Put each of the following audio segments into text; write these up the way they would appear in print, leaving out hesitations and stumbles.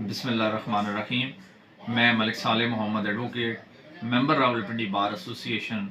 बिस्मिल्लाहिर्रहमानिर्रहीम। मैं Malik Saleh Mohammad advocate, member Rawalpindi bar association.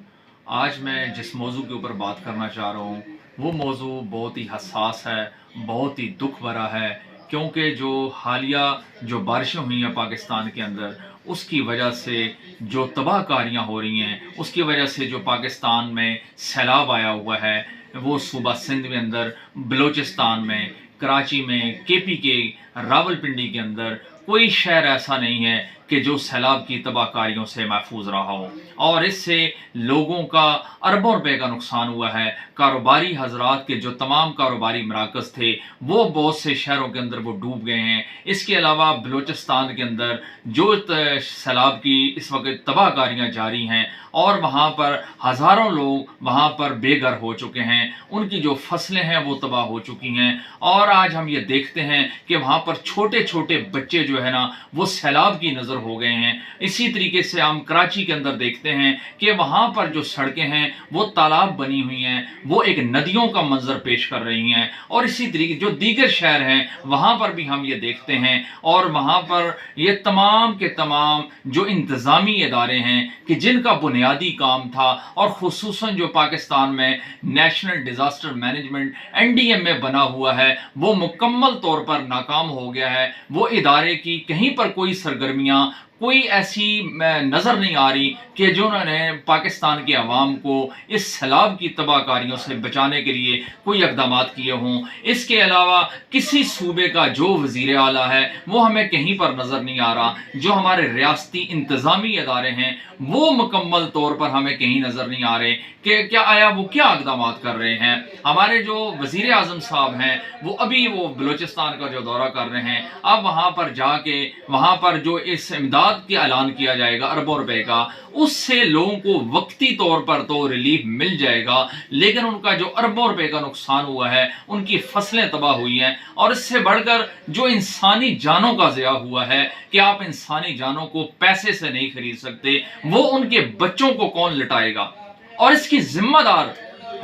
आज मैं जिस मौजू के ऊपर बात करना चाह रहा हूँ वो मौजू बहुत ही हसास है, बहुत ही दुख भरा है, क्योंकि जो हालिया जो बारिशें हुई हैं पाकिस्तान के अंदर, उसकी वजह से जो तबाहकारियाँ हो रही हैं, उसकी वजह से जो पाकिस्तान में सैलाब आया हुआ है, वो सूबा सिंध में अंदर, बलूचिस्तान में, कराची में, केपी के रावलपिंडी के अंदर कोई शहर ऐसा नहीं है कि जो सैलाब की तबाहकारियों से महफूज रहा हो। और इससे लोगों का अरबों रुपए का नुकसान हुआ है। कारोबारी हजरात के जो तमाम कारोबारी मराकज़ थे वो बहुत से शहरों के अंदर वो डूब गए हैं। इसके अलावा बलूचिस्तान के अंदर जो सैलाब की इस वक्त तबाहकारियाँ जारी हैं और वहाँ पर हज़ारों लोग वहाँ पर बेघर हो चुके हैं, उनकी जो फसलें हैं वो तबाह हो चुकी हैं। और आज हम ये देखते हैं कि वहाँ पर छोटे छोटे बच्चे जो है ना वो सैलाब की नज़र हो गए हैं। इसी तरीके से हम कराची के अंदर देखते हैं कि वहाँ पर जो सड़कें हैं वो तालाब बनी हुई हैं, वो एक नदियों का मंजर पेश कर रही हैं। और इसी तरीके जो दीगर शहर हैं वहाँ पर भी हम ये देखते हैं। और वहाँ पर ये तमाम के तमाम जो इंतज़ामी इदारे हैं कि जिनका बुनियादी काम था, और खुसूसन जो पाकिस्तान में नेशनल डिज़ास्टर मैनेजमेंट NDM में बना हुआ है, वो मुकम्मल तौर पर नाकाम हो गया है। वो इदारे की कहीं पर कोई सरगर्मियाँ कोई ऐसी नज़र नहीं आ रही कि जो उन्होंने पाकिस्तान के अवाम को इस सैलाब की तबाहकारियों से बचाने के लिए कोई इक़दाम किए हों। इसके अलावा किसी सूबे का जो वज़ीर आला है वो हमें कहीं पर नज़र नहीं आ रहा। जो हमारे रियासती इंतज़ामी इदारे हैं वो मुकम्मल तौर पर हमें कहीं नज़र नहीं आ रहे कि क्या आया वो क्या इक़दाम कर रहे हैं। हमारे जो वज़ीर आज़म साहब हैं वो अभी वो बलूचिस्तान का जो दौरा कर रहे हैं, अब वहाँ पर जाके वहाँ पर जो इस इमदाद के ऐलान किया जाएगा अरबों रुपए का, उससे लोगों को वक्ती तौर पर तो रिलीफ मिल जाएगा, लेकिन उनका जो अरबों रुपए का नुकसान हुआ है, उनकी फसलें तबाह हुई हैं। और इससे बढ़कर जो इंसानी जानों का ज़िया हुआ है कि आप इंसानी जानों को पैसे से नहीं खरीद सकते, वो उनके बच्चों को कौन लुटाएगा। और इसकी जिम्मेदार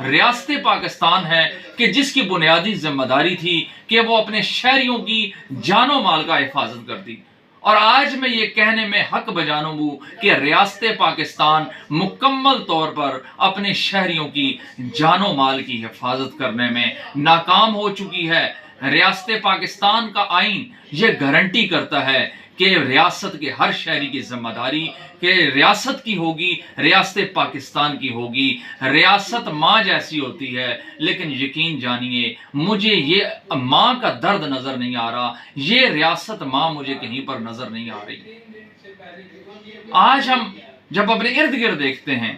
रियासत पाकिस्तान है कि जिसकी बुनियादी जिम्मेदारी थी कि वो अपने शहरियों की जानो माल का हिफाजत करती। और आज मैं ये कहने में हक बजानू हूँ कि रियासत पाकिस्तान मुकम्मल तौर पर अपने शहरियों की जानो माल की हिफाजत करने में नाकाम हो चुकी है। रियासत पाकिस्तान का आइन ये गारंटी करता है कि रियासत के हर शहरी की जिम्मेदारी कि रियासत की होगी, रियासत पाकिस्तान की होगी। रियासत माँ जैसी होती है, लेकिन यकीन जानिए मुझे ये माँ का दर्द नज़र नहीं आ रहा, ये रियासत माँ मुझे कहीं पर नज़र नहीं आ रही। आज हम जब अपने इर्द गिर्द देखते हैं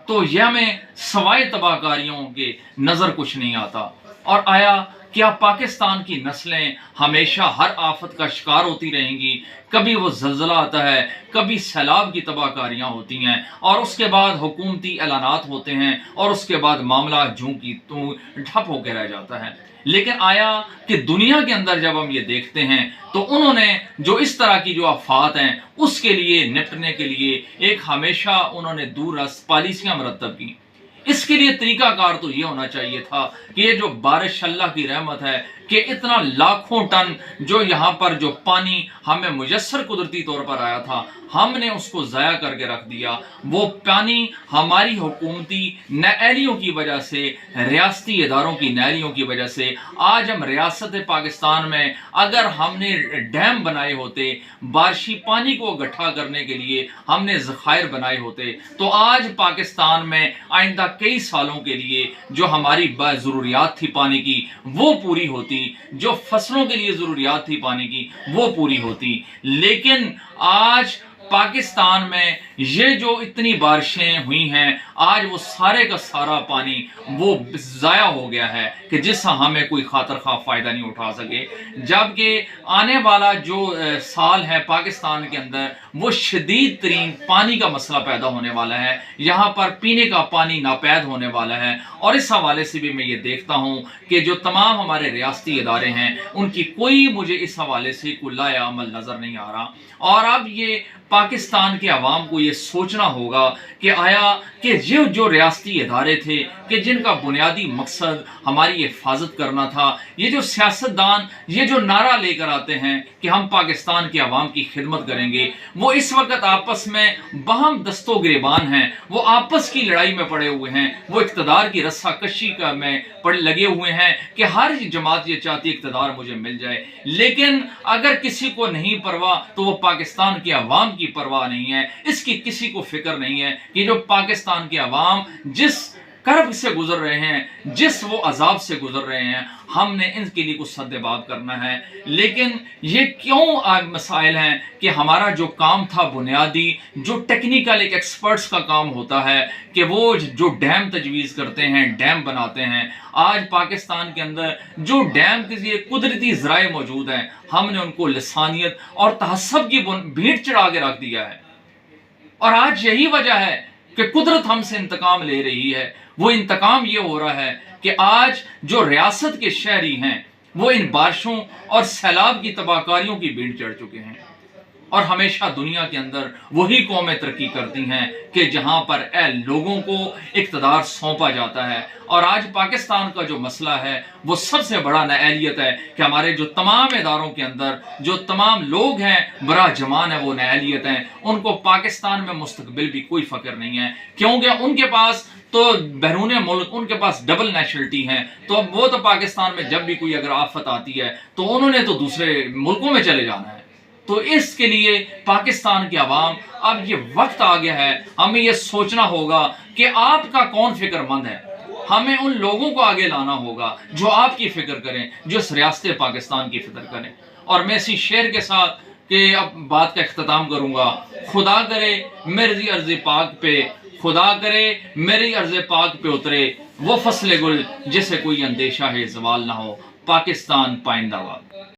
तो यह हमें सवाए तबाहकारियों के नज़र कुछ नहीं आता। और आया क्या पाकिस्तान की नस्लें हमेशा हर आफत का शिकार होती रहेंगी? कभी वो ज़लज़ला आता है, कभी सैलाब की तबाहकारियाँ होती हैं, और उसके बाद हुकूमती ऐलानात होते हैं, और उसके बाद मामला जूं की तूं ठप होकर रह जाता है। लेकिन आया कि दुनिया के अंदर जब हम ये देखते हैं तो उन्होंने जो इस तरह की जो आफात हैं उसके लिए निपटने के लिए एक हमेशा उन्होंने दूररस पॉलिसियाँ मरतब की। इसके लिए तरीकाकार तो ये होना चाहिए था कि ये जो बारिश अल्लाह की रहमत है कि इतना लाखों टन जो यहाँ पर जो पानी हमें मुयस्सर कुदरती तौर पर आया था, हमने उसको ज़ाया करके रख दिया। वो पानी हमारी हुकूमती नाअहलियों की वजह से, रियासती इदारों की नाअहलियों की वजह से, आज हम रियासत पाकिस्तान में अगर हमने डैम बनाए होते, बारिशी पानी को इकट्ठा करने के लिए हमने ज़खायर बनाए होते, तो आज पाकिस्तान में आइंदा कई सालों के लिए जो हमारी ज़रूरियात थी पानी की वो पूरी होती, जो फसलों के लिए ज़रूरियात थी पानी की वो पूरी होती। लेकिन आज पाकिस्तान में ये जो इतनी बारिशें हुई हैं, आज वो सारे का सारा पानी वो ज़ाया हो गया है कि जिससे हमें कोई खातर खा फ़ायदा नहीं उठा सके। जबकि आने वाला जो साल है पाकिस्तान के अंदर वो शदीद तरीन पानी का मसला पैदा होने वाला है, यहाँ पर पीने का पानी नापैद होने वाला है। और इस हवाले से भी मैं ये देखता हूँ कि जो तमाम हमारे रियासती इदारे हैं उनकी कोई मुझे इस हवाले से कोई लाया अमल नज़र नहीं आ रहा। और अब ये पाकिस्तान के अवाम को ये ये सोचना होगा कि आया कि ये जो रियासती इदारे थे कि जिनका बुनियादी मकसद हमारी हिफाजत करना था, ये जो सियासतदान ये जो नारा लेकर आते हैं कि हम पाकिस्तान की आवाम की खिदमत करेंगे, वो इस वक्त आपस में बहम दस्तो गिरेबान हैं, वो आपस की लड़ाई में पड़े हुए हैं, वो इक़्तिदार की रस्साकशी का में लगे हुए हैं कि हर जमात ये चाहती है इक़्तिदार मुझे मिल जाए। लेकिन अगर किसी को नहीं परवाह तो वो पाकिस्तान की आवाम की परवाह नहीं है, इसकी किसी को फिक्र नहीं है कि जो पाकिस्तान की आवाम जिस कर्ब से गुजर रहे हैं, जिस वो अजाब से गुजर रहे हैं, हमने इनके लिए कुछ सद्देबाब करना है। लेकिन ये क्यों मसाइल हैं कि हमारा जो काम था बुनियादी, जो टेक्निकल एक एक्सपर्ट्स का काम होता है कि वो जो डैम तजवीज़ करते हैं, डैम बनाते हैं, आज पाकिस्तान के अंदर जो डैम के लिए कुदरती ज़राए मौजूद हैं, हमने उनको लिसानियत और तहस्सुब की भीड़ चढ़ा के रख दिया है। और आज यही वजह है कि कुदरत हमसे इंतकाम ले रही है। वो इंतकाम ये हो रहा है कि आज जो रियासत के शहरी हैं वो इन बारिशों और सैलाब की तबाहकारियों की भीड़ चढ़ चुके हैं। और हमेशा दुनिया के अंदर वही कौमें तरक्की करती हैं कि जहां पर लोगों को इक़्तिदार सौंपा जाता है। और आज पाकिस्तान का जो मसला है वो सबसे बड़ा नाअहलियत है कि हमारे जो तमाम इदारों के अंदर जो तमाम लोग हैं बरा जमान है वो नाअहलियत हैं, उनको पाकिस्तान में मुस्तकबिल भी कोई फ़क्र नहीं है, क्योंकि उनके पास तो बैरून मुल्क उनके पास डबल नेशनलिटी हैं। तो अब वो तो पाकिस्तान में जब भी कोई अगर आफत आती है तो उन्होंने तो दूसरे मुल्कों में चले जाना है। तो इसके लिए पाकिस्तान की आवाम अब ये वक्त आ गया है, हमें ये सोचना होगा कि आपका कौन फिक्रमंद है। हमें उन लोगों को आगे लाना होगा जो आपकी फिक्र करें, जो इस रियासत पाकिस्तान की फिक्र करें। और मैं इसी शेर के साथ कि अब बात का इख्तिताम करूंगा, खुदा करे मेरी अर्ज़ पाक पे, खुदा करे मेरी अर्ज़ पाक पे उतरे वो फसले गुल जिसे कोई अंदेशा है ज़वाल ना हो। पाकिस्तान पाइंदाबाद।